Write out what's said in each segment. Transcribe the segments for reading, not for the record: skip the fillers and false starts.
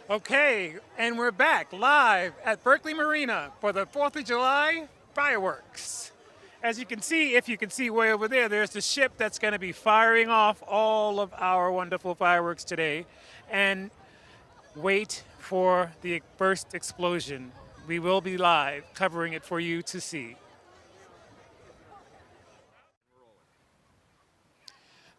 Okay, and we're back live at Berkeley Marina for the 4th of July fireworks. As you can see, if you can see way over there, there's the ship that's going to be firing off all of our wonderful fireworks today. And wait for the first explosion. We will be live covering it for you to see.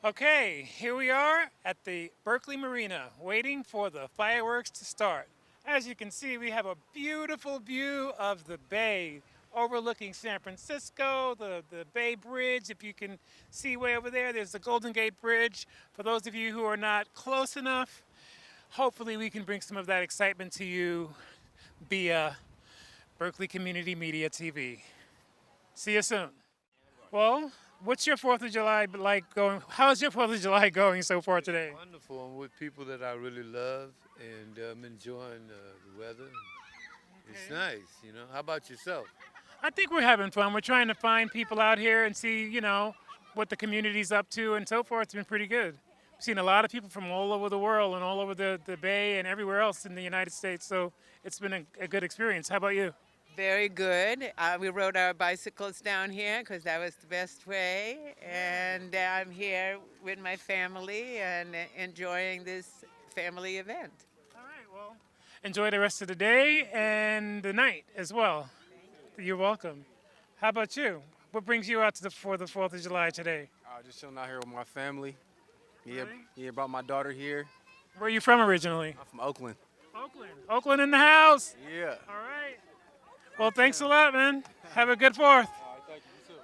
Okay, here we are at the Berkeley Marina, waiting for the fireworks to start. As you can see, we have a beautiful view of the bay overlooking San Francisco, the Bay Bridge. If you can see way over there, there's the Golden Gate Bridge. For those of you who are not close enough, hopefully we can bring some of that excitement to you via Berkeley Community Media TV. See you soon. Well, what's your 4th of July like going? How's your 4th of July going so far today? Wonderful. I'm with people that I really love, and I'm enjoying the weather. It's nice, you know. How about yourself? I think we're having fun. We're trying to find people out here and see, what the community's up to and so far. It's been pretty good. We've seen a lot of people from all over the world and all over the Bay and everywhere else in the United States. So it's been a good experience. How about you? Very good. We rode our bicycles down here because that was the best way. And I'm here with my family and enjoying this family event. All right, well, enjoy the rest of the day and the night as well. You're welcome. How about you? What brings you out for the 4th of July today? Just chilling out here with my family. Yeah, Really? yeah, brought my daughter here. Where are you from originally? I'm from Oakland. Oakland. Oakland in the house. Yeah. All right. Well, thanks a lot, man. Have a good 4th. Thank you.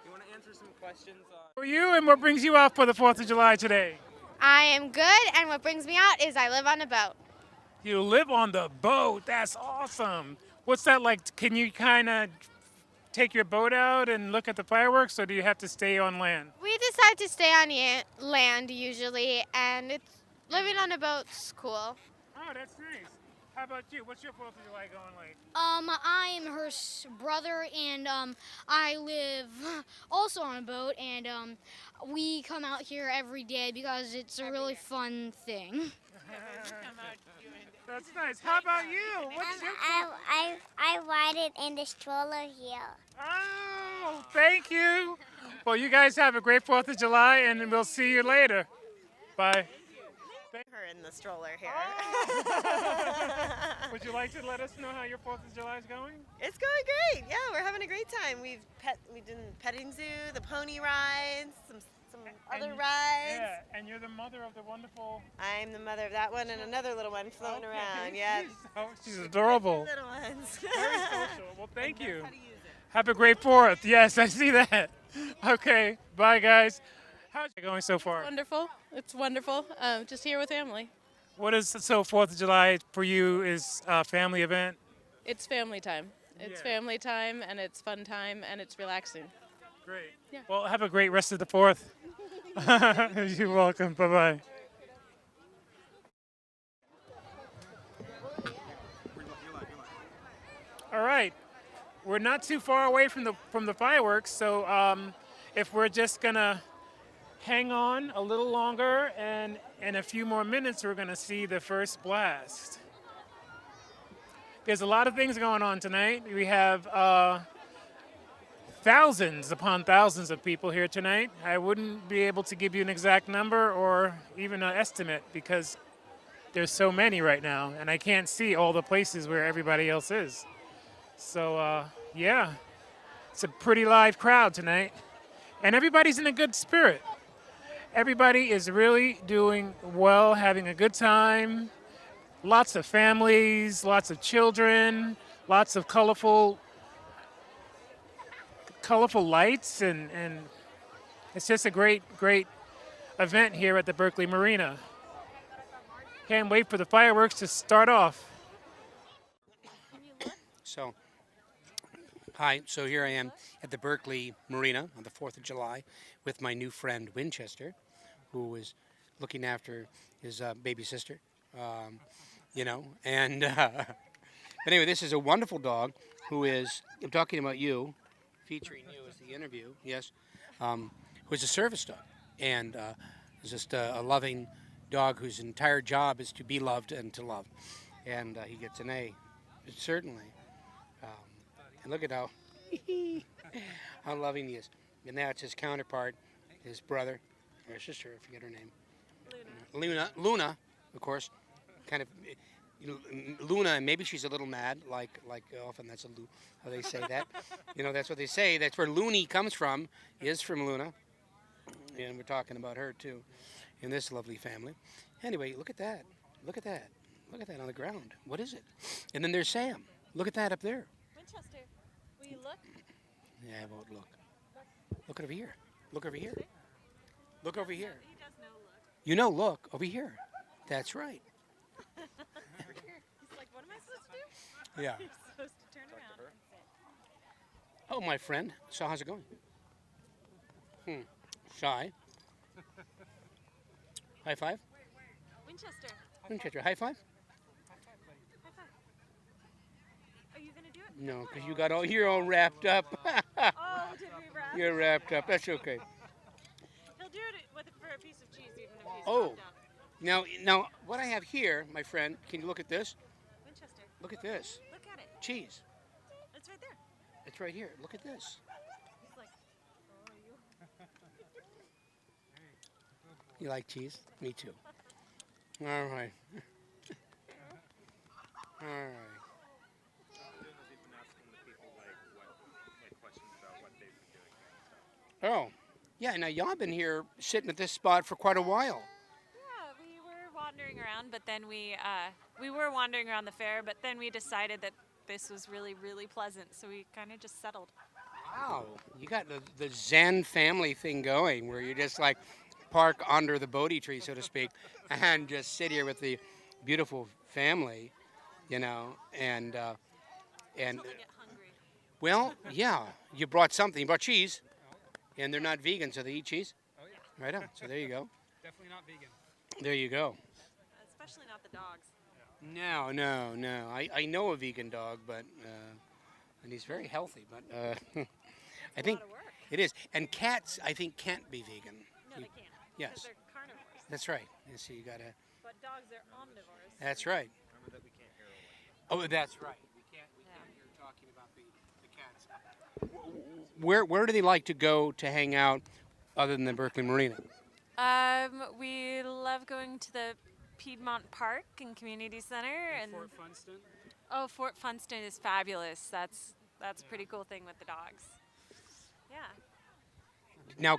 You want to answer some questions? For you, and what brings you out for the 4th of July today? I am good, and what brings me out is I live on a boat. You live on the boat. That's awesome. What's that like? Can you kind of take your boat out and look at the fireworks, or do you have to stay on land? We decide to stay on land usually, and living on a boat's cool. Oh, that's nice. How about you? What's your 4th of July going like? I am her brother, and I live also on a boat, and we come out here every day because it's a really fun thing. That's nice. How about you? What's your I ride it in the stroller here. Oh, thank you. Well, you guys have a great 4th of July, and we'll see you later. Bye. Her in the stroller here. Would you like to let us know how your 4th of July is going? It's going great. Yeah, we're having a great time. We did petting zoo, the pony rides, some other rides. Yeah, and you're the mother of the wonderful. I'm the mother of that one and another little one floating around. Yeah. She's adorable. Little ones. Very social. Well, thank And you. knows how to use it. Have a great 4th. Yes, I see that. Okay, bye guys. How's it going so far? Wonderful. It's wonderful. Just here with family. What is so 4th of July for you is a family event? It's family time. It's Yeah. family time, and it's fun time, and it's relaxing. Great. Yeah. Well, have a great rest of the 4th. You're welcome. Bye-bye. All right. We're not too far away from the fireworks, so if we're just gonna hang on a little longer, and in a few more minutes, we're gonna see the first blast. There's a lot of things going on tonight. We have thousands upon thousands of people here tonight. I wouldn't be able to give you an exact number or even an estimate because there's so many right now, and I can't see all the places where everybody else is. So, yeah, it's a pretty live crowd tonight, and everybody's in a good spirit. Everybody is really doing well, having a good time. Lots of families, lots of children, lots of colorful lights, and it's just a great event here at the Berkeley Marina. Can't wait for the fireworks to start off. So, hi, so here I am at the Berkeley Marina on the 4th of July with my new friend Winchester, who is looking after his baby sister, and but anyway, this is a wonderful dog who is, I'm talking about you, featuring you as the interview, yes, who is a service dog, and is just a loving, dog whose entire job is to be loved and to love. And he gets an A, certainly. Um, and look at how, how loving he is. And that's his counterpart, his brother, or sister, I forget her name. Luna, of course, kind of, Luna, and maybe she's a little mad, like often that's how they say that. That's what they say. That's where Looney comes from, is from Luna. And we're talking about her, too, in this lovely family. Anyway, look at that. Look at that. Look at that on the ground. What is it? And then there's Sam. Look at that up there. Winchester, will you look? Yeah, I won't look. Look over here. Look over here. Look over here. He does no look. Look over here. That's right. He's like, what am I supposed to do? Yeah. You're supposed to turn around. Oh, my friend. So how's it going? Shy. High five. Winchester, Winchester, high five? high five. Are you going to do it? No, because you're all wrapped up. Oh, did we wrap? You're wrapped up. That's okay. He'll do it for a piece of cheese, even if he's Oh. wrapped up. Now, what I have here, my friend, can you look at this? Winchester, Look at this. look at it. Cheese. It's right there. It's right here. Look at this. He's like, oh, you. You like cheese? Me too. All right. All right. Oh, yeah. Now y'all been here sitting at this spot for quite a while. Yeah, we were wandering around, but then we were wandering around the fair, but then we decided that this was really, really pleasant, so we kind of just settled. Wow, you got the Zen family thing going, where you just like park under the Bodhi tree, so to speak, and just sit here with the beautiful family, and Until they get hungry. well, yeah, you brought something. You brought cheese, and they're not vegan, so they eat cheese. Oh yeah. Right on. So there you go. Definitely not vegan. There you go. Especially not the dogs. No. I know a vegan dog, but and he's very healthy. But I think A lot of work. it is. And cats, I think, can't be vegan. No, they can't. Yes. Because they're carnivores. That's right. And so you gotta. But dogs are omnivores. That's right. Remember that we can't hear away. Oh, that's right. We can't hear talking about the cats. Where do they like to go to hang out, other than the Berkeley Marina? We love going to the Piedmont Park and Community Center and Fort Funston. Oh, Fort Funston is fabulous. That's a pretty cool thing with the dogs. Yeah. Now,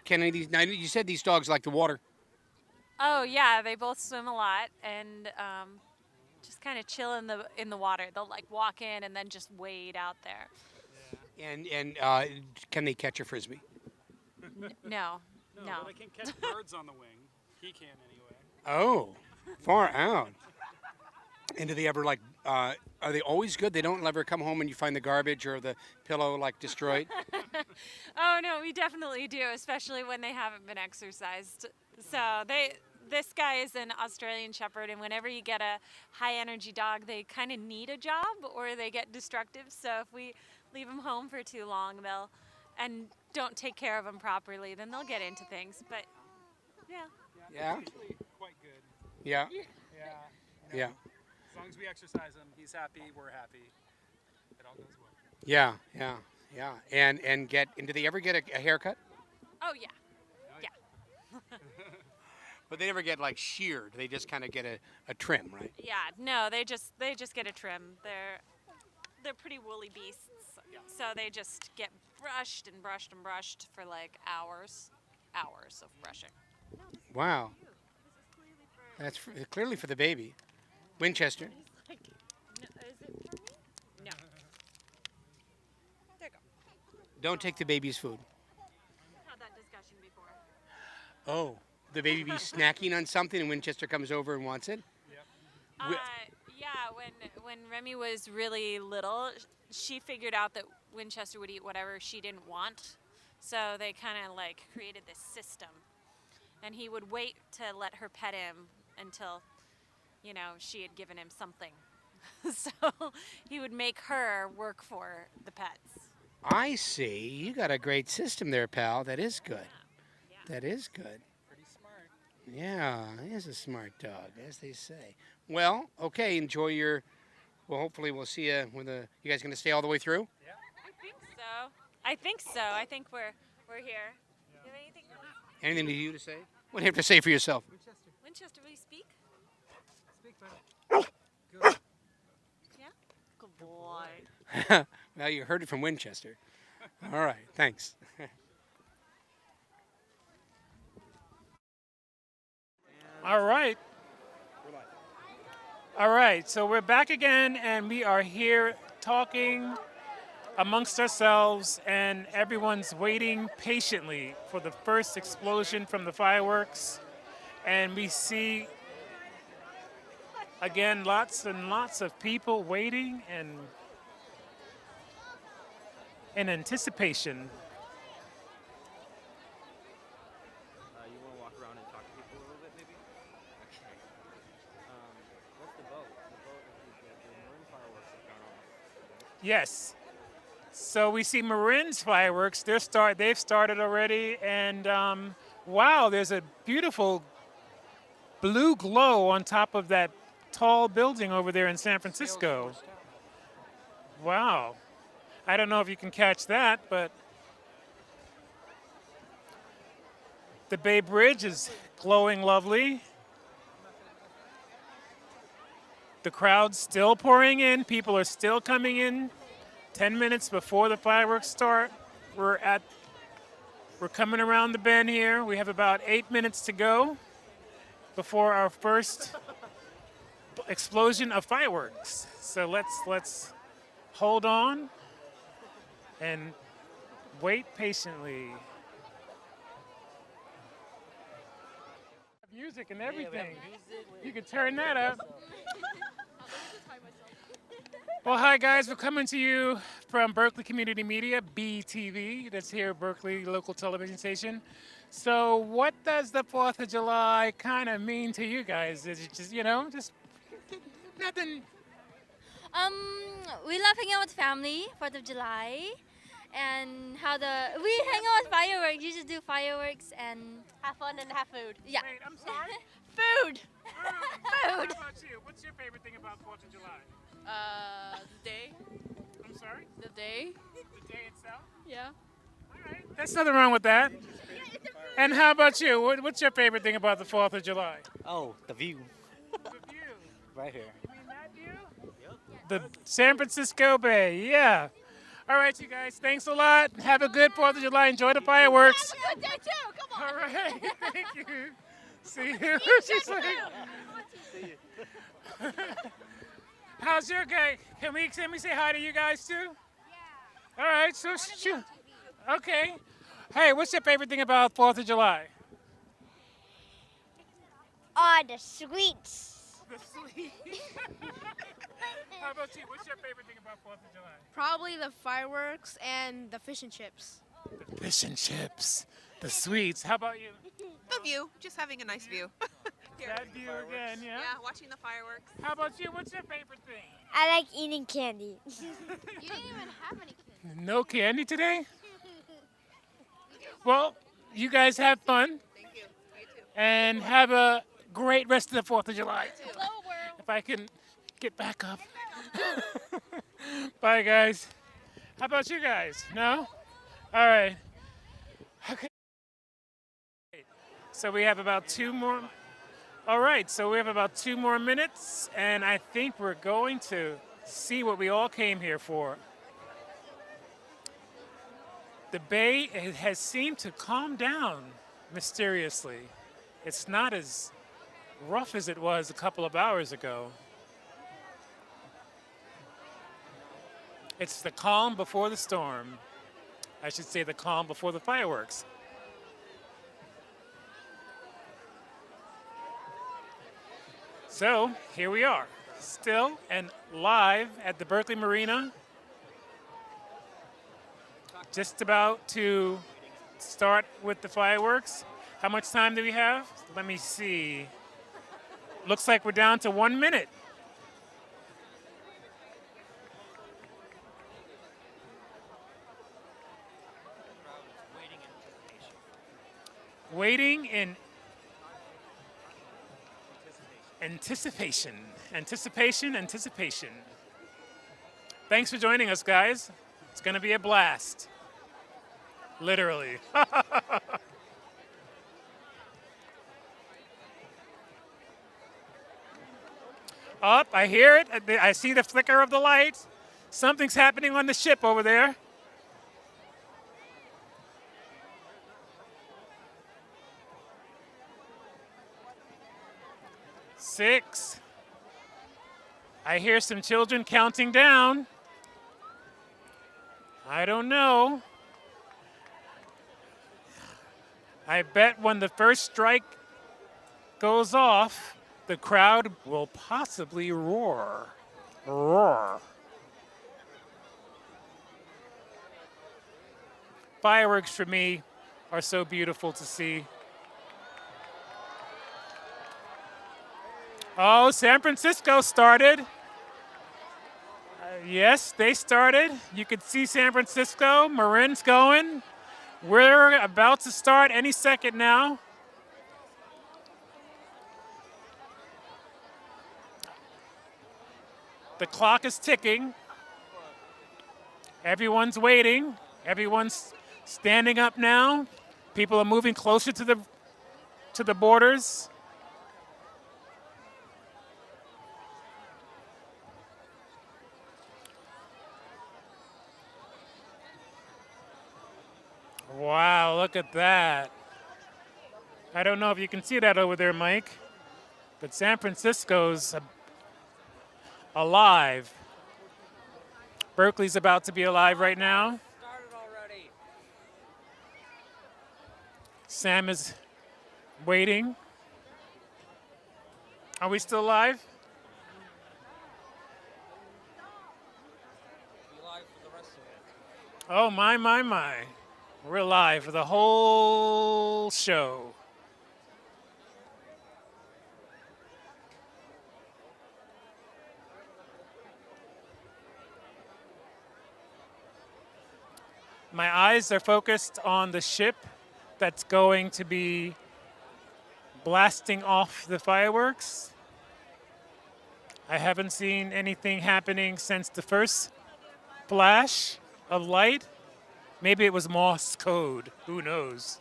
now you said these dogs like the water. Oh yeah, they both swim a lot and just kind of chill in the water. They'll like walk in and then just wade out there. And can they catch a frisbee? No. But I can catch birds on the wing. He can anyway. Oh, far out. And do they ever are they always good? They don't ever come home and you find the garbage or the pillow destroyed? Oh no, we definitely do, especially when they haven't been exercised. So this guy is an Australian Shepherd, and whenever you get a high energy dog, they kind of need a job or they get destructive. So if we leave them home for too long, and don't take care of them properly, then they'll get into things. But yeah. Yeah. Usually quite good. Yeah. Yeah. Yeah. As long as we exercise him, he's happy, we're happy. It all goes well. Yeah. And do they ever get a haircut? Oh yeah. But they never get sheared. They just kind of get a trim, right? Yeah. No, they just get a trim. They're pretty woolly beasts. So they just get brushed and brushed and brushed for hours of brushing. Wow. That's clearly for the baby. Winchester. He's like, no, is it for me? No. There you go. Don't take the baby's food. Had that discussion before. Oh, the baby be snacking on something and Winchester comes over and wants it? Yeah, when Remy was really little, she figured out that Winchester would eat whatever she didn't want. So they kind of created this system. And he would wait to let her pet him until, she had given him something. So he would make her work for the pets. I see. You got a great system there, pal. That is good. Yeah. That is good. Pretty smart. Yeah, he's a smart dog, as they say. Well, okay, enjoy your. Well, hopefully we'll see you when the. You guys gonna stay all the way through? I think so. I think we're here. Do you have anything? Anything to you to say? What do you have to say for yourself? Winchester, will you speak? Speak, buddy. Good. Yeah. Good boy. Well, you heard it from Winchester. All right, thanks. All right. All right, so we're back again, and we are here talking amongst ourselves, and everyone's waiting patiently for the first explosion from the fireworks. And we see, again, lots and lots of people waiting and in anticipation. You want to walk around and talk to people a little bit, maybe? Okay. What's the boat? The boat is the Marin fireworks have gone off. Yes. So we see Marin's fireworks. They've started already, and wow, there's a beautiful blue glow on top of that tall building over there in San Francisco. Wow. I don't know if you can catch that, but the Bay Bridge is glowing lovely. The crowd's still pouring in. People are still coming in. 10 minutes before the fireworks start. We're coming around the bend here. We have about 8 minutes to go before our first explosion of fireworks. So let's hold on and wait patiently. Music and everything. You can turn that up. Well, hi guys, we're coming to you from Berkeley Community Media, BTV, that's here at Berkeley local television station. So what does the 4th of July kind of mean to you guys? Is it just, just nothing? We love hanging out with family, 4th of July, and we hang out with fireworks. You just do fireworks and Have fun and have food. yeah. Wait, I'm sorry? Food. How about you? What's your favorite thing about 4th of July? The day. I'm sorry? The day. The day itself? Yeah. All right. There's nothing wrong with that. And how about you? What's your favorite thing about the 4th of July? Oh, the view. The view. Right here. You mean that view? Yep. The San Francisco Bay, yeah. All right, you guys, thanks a lot. Have a good 4th of July. Enjoy the fireworks. Have a good day too. Come on. All right, thank you. See you. She's like, how's your day? Can we say hi to you guys too? Yeah. All right, so shoot. Okay. Hey, what's your favorite thing about 4th of July? The sweets. The sweets. How about you? What's your favorite thing about 4th of July? Probably the fireworks and the fish and chips. The fish and chips. The sweets. How about you? The view. Just having a nice view. That view again, yeah? Yeah, watching the fireworks. How about you? What's your favorite thing? I like eating candy. You didn't even have any kids. No candy today? Well, you guys have fun. Thank you. You too. And have a great rest of the 4th of July. Hello, world. If I can get back up. Bye, guys. How about you guys? No? All right. Okay. So we have about 2 more. All right, so we have about 2 more minutes, and I think we're going to see what we all came here for. The Bay has seemed to calm down mysteriously. It's not as rough as it was a couple of hours ago. It's the calm before the storm. I should say the calm before the fireworks. So here we are, still and live at the Berkeley Marina. Just about to start with the fireworks. How much time do we have? Let me see. Looks like we're down to 1 minute. Waiting in Anticipation, anticipation, anticipation. Thanks for joining us, guys. It's going to be a blast. Literally. Up, I hear it. I see the flicker of the lights. Something's happening on the ship over there. Six. I hear some children counting down. I don't know. I bet when the first strike goes off, the crowd will possibly roar. Roar. Fireworks for me are so beautiful to see. Oh, San Francisco started. Yes, they started. You can see San Francisco. Marin's going. We're about to start any second now. The clock is ticking. Everyone's waiting. Everyone's standing up now. People are moving closer to the borders. Wow, look at that. I don't know if you can see that over there, Mike, but San Francisco's alive. Berkeley's about to be alive right now. Sam is waiting. Are we still live? Oh, my, my, my. We're live for the whole show. My eyes are focused on the ship that's going to be blasting off the fireworks. I haven't seen anything happening since the first flash of light. Maybe it was Morse code. Who knows?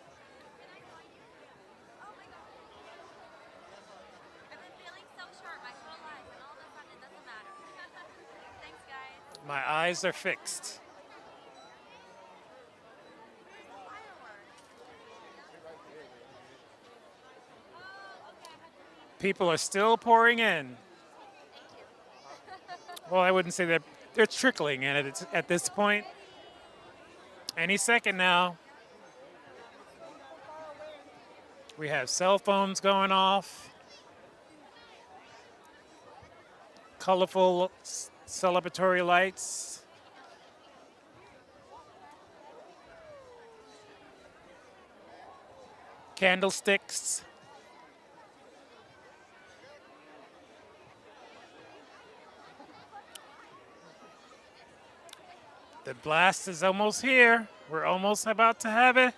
My eyes are fixed. People are still pouring in. Well, I wouldn't say that they're trickling in at this point. Any second now. We have cell phones going off. Colorful celebratory lights. Candlesticks. The blast is almost here. We're almost about to have it.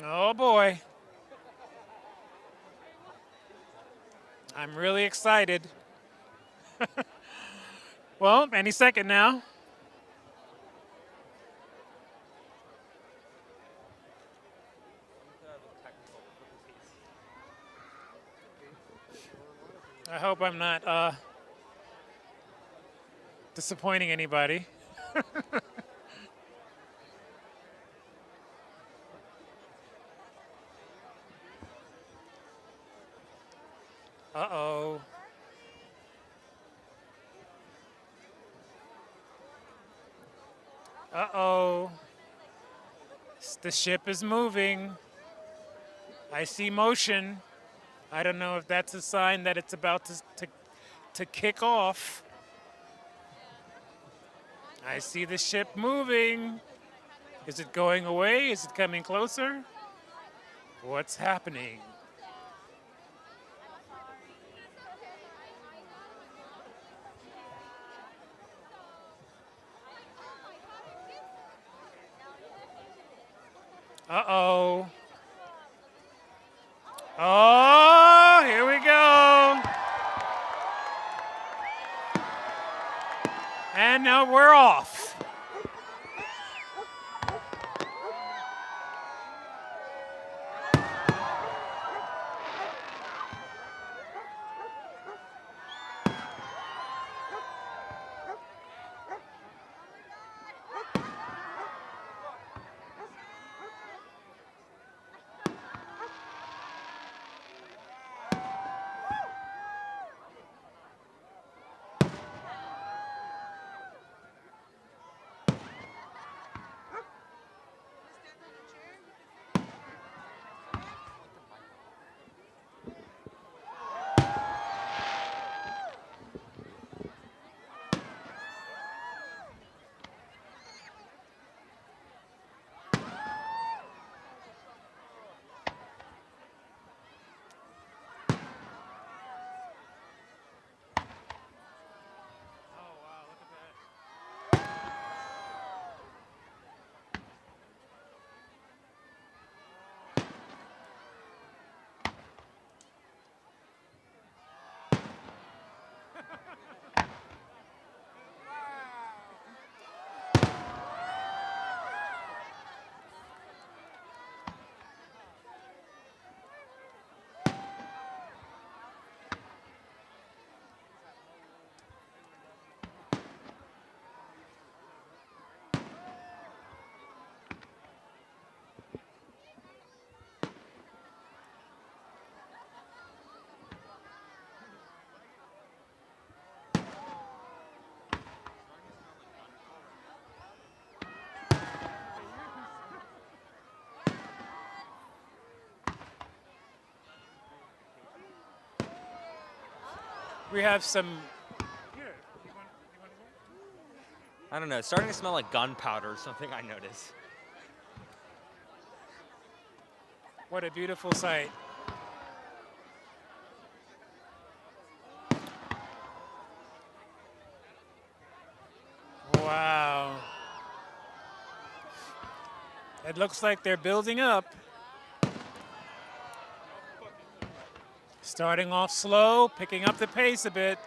Oh boy. I'm really excited. Well, any second now. I hope I'm not disappointing anybody. Uh-oh. Uh-oh. The ship is moving. I see motion. I don't know if that's a sign that it's about to kick off. I see the ship moving. Is it going away? Is it coming closer? What's happening? Uh-oh. Oh, here we go. And now we're off. We have some. I don't know. It's starting to smell like gunpowder or something, I notice. What a beautiful sight. Wow. It looks like they're building up. Starting off slow, picking up the pace a bit.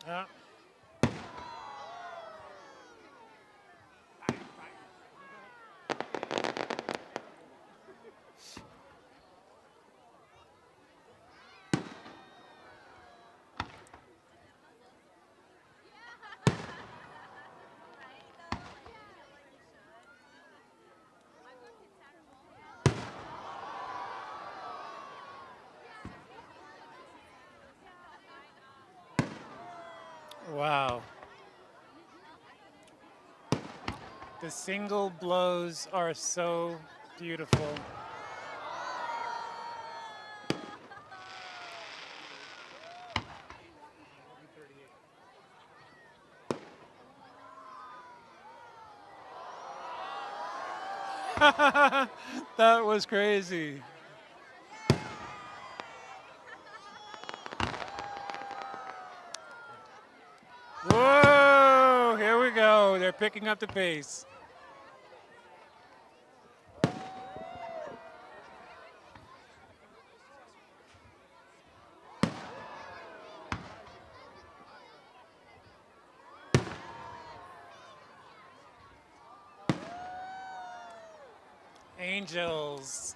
Yeah. Wow. The single blows are so beautiful. That was crazy. Whoa, here we go. They're picking up the pace. Angels.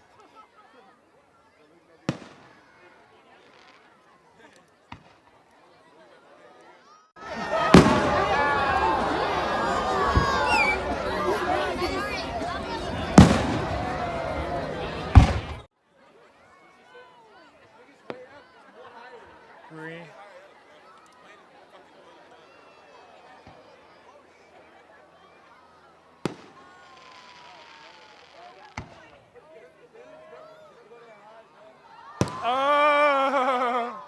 Green. Oh!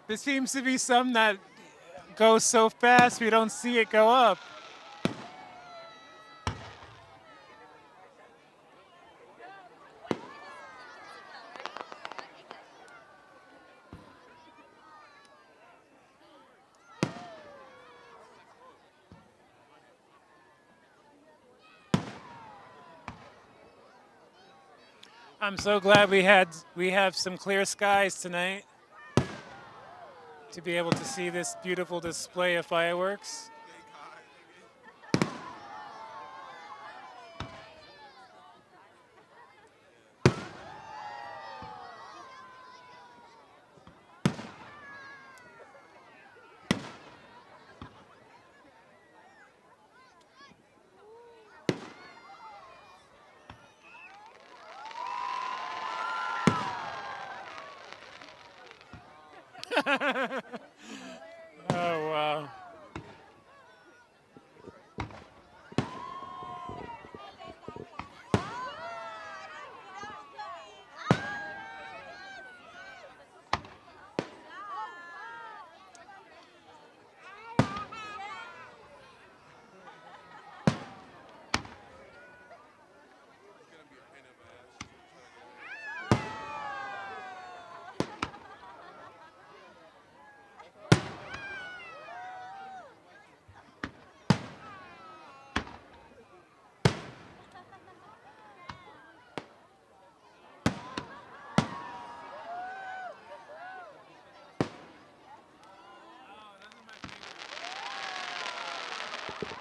There seems to be some that go so fast we don't see it go up. I'm so glad we have some clear skies tonight to be able to see this beautiful display of fireworks. Oh wow.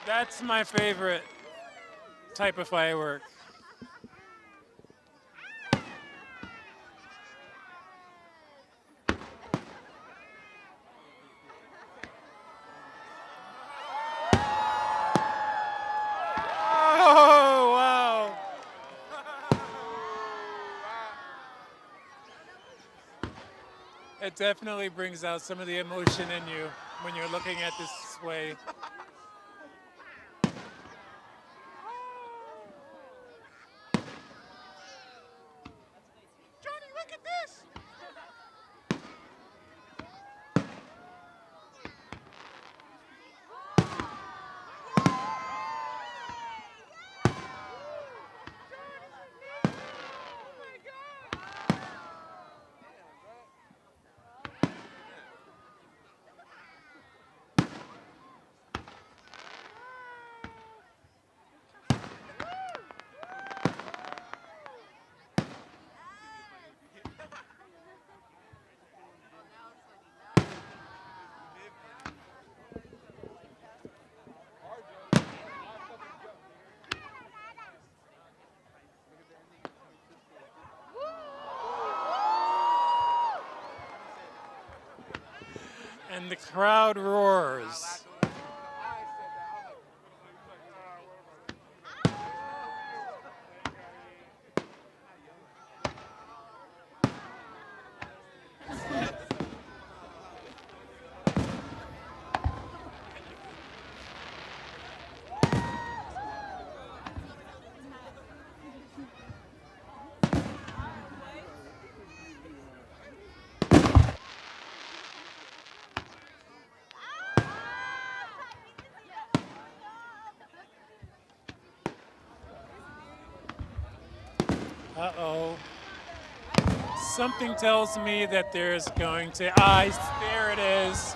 That's my favorite type of firework. Oh wow. It definitely brings out some of the emotion in you when you're looking at this display. And the crowd roars. Uh-oh. Something tells me that there's going to... there it is.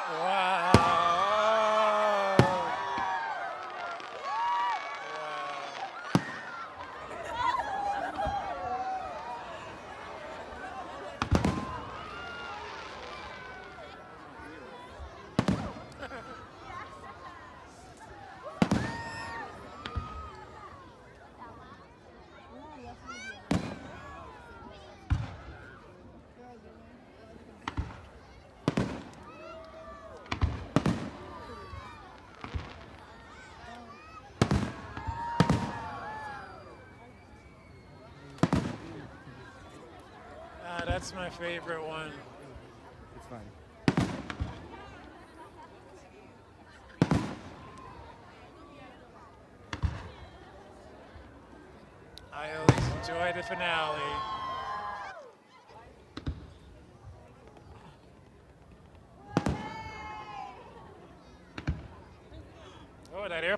Wow. That's my favorite one. It's fine. I always enjoy the finale.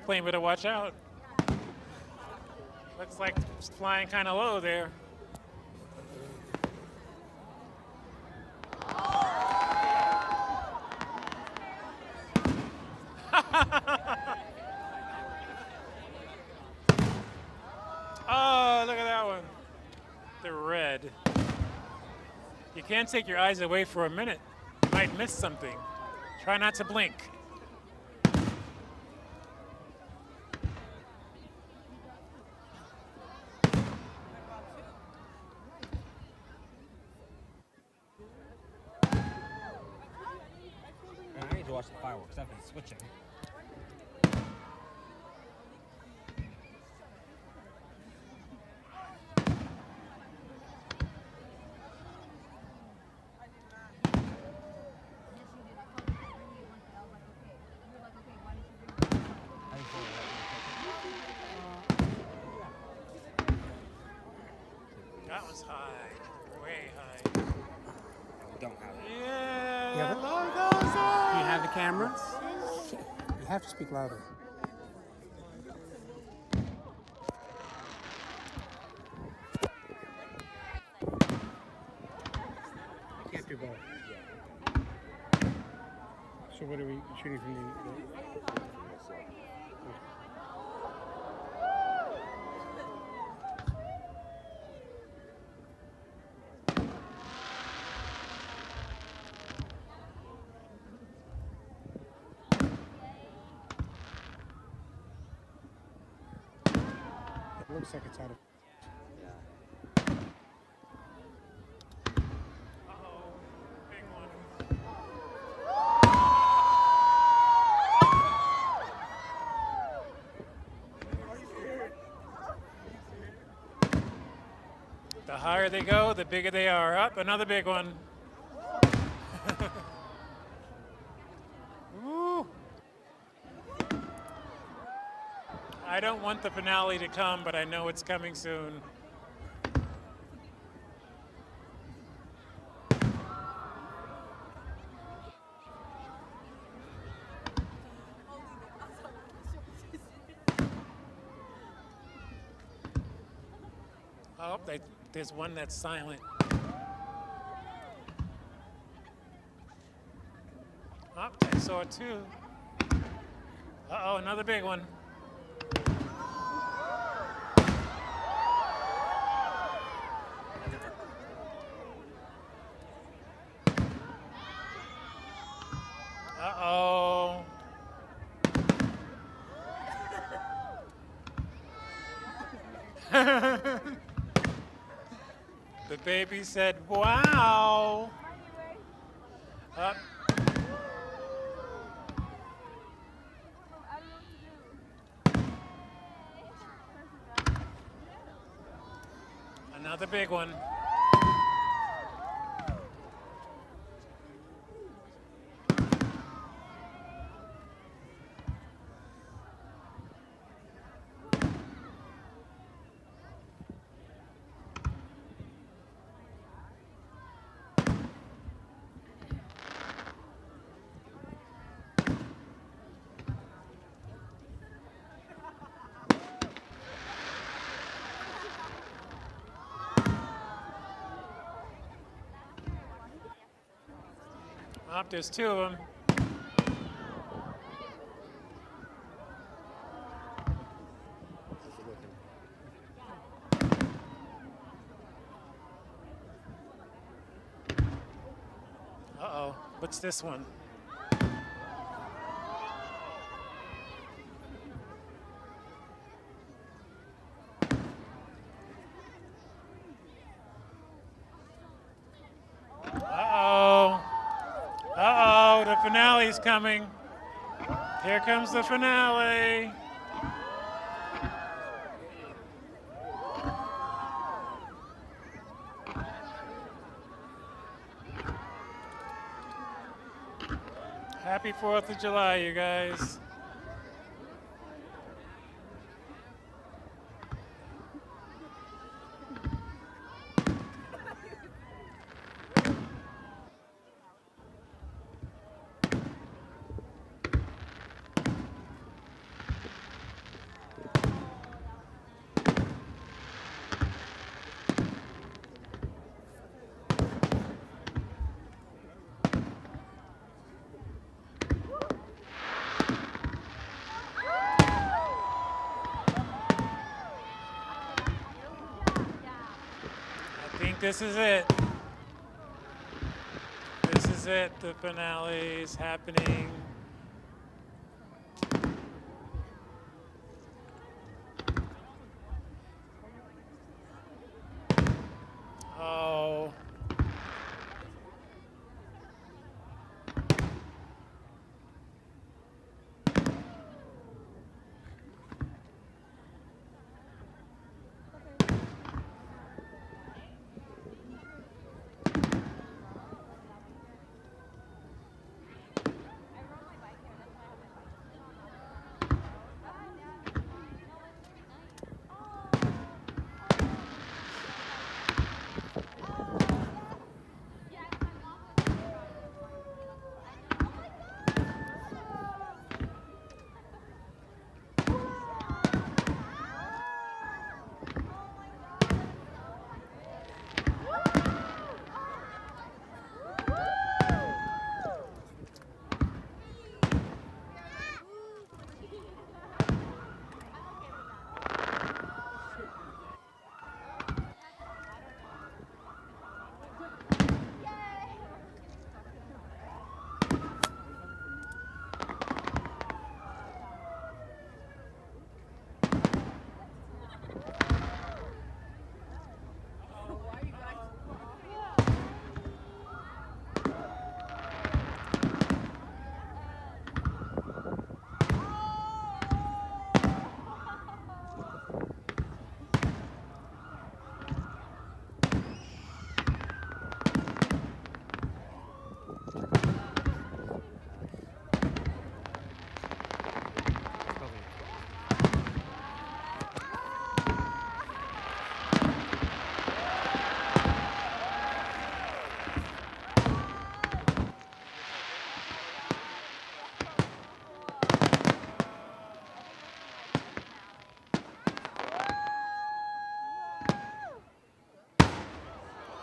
airplane better watch out. Looks like it's flying kind of low there. Oh, look at that one. The red. You can't take your eyes away for a minute. You might miss something. Try not to blink. I need to watch the fireworks. I've been switching. That was high. Way high. We don't have it. Yeah. You have it? Love goes on. Do you have the camera? You have to speak louder. You can't do both. So what are we shooting from the... It looks like it's out of... The higher they go, the bigger they are. Up, another big one. Woo. I don't want the finale to come, but I know it's coming soon. Oh, there's one that's silent. Oh, I saw it too. Uh-oh, another big one. Uh-oh. The baby said, wow. Up. Another big one. Up, there's two of them. Uh-oh, what's this one? Uh-oh. Uh-oh, the finale's coming. Here comes the finale. Happy 4th of July, you guys. think this is it. This is it. The finale is happening. Oh.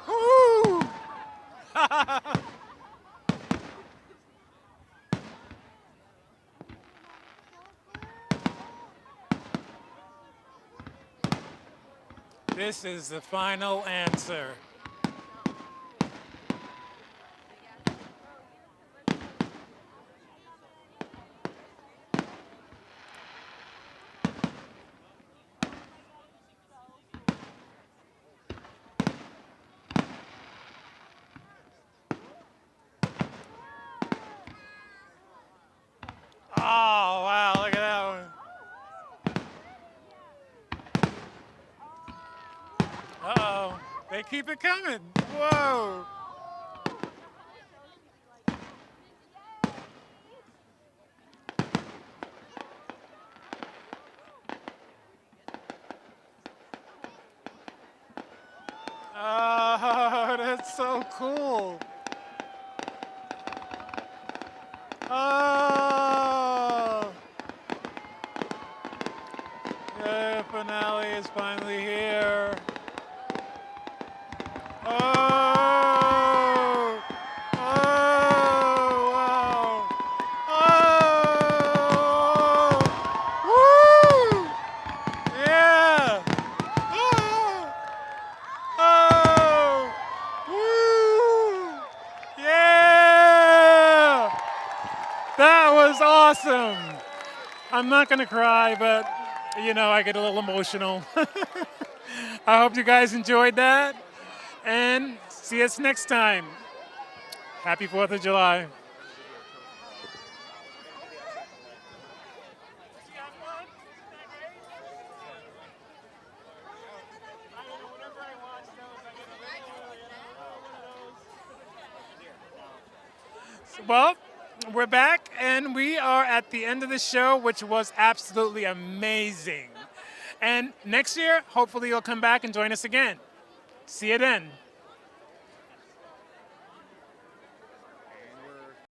Woo! This is the final answer. Oh, wow, look at that one. Uh-oh, they keep it coming. Whoa. Oh, that's so cool. Oh. The finale is finally here. Oh! Oh! Wow! Oh! Woo! Yeah! Oh! Oh! Woo! Yeah! That was awesome! I'm not gonna cry, but you know, I get a little emotional. I hope you guys enjoyed that, and see us next time. Happy 4th of July. Well, we're back, and we are at the end of the show, which was absolutely amazing. And next year, hopefully you'll come back and join us again. See you then.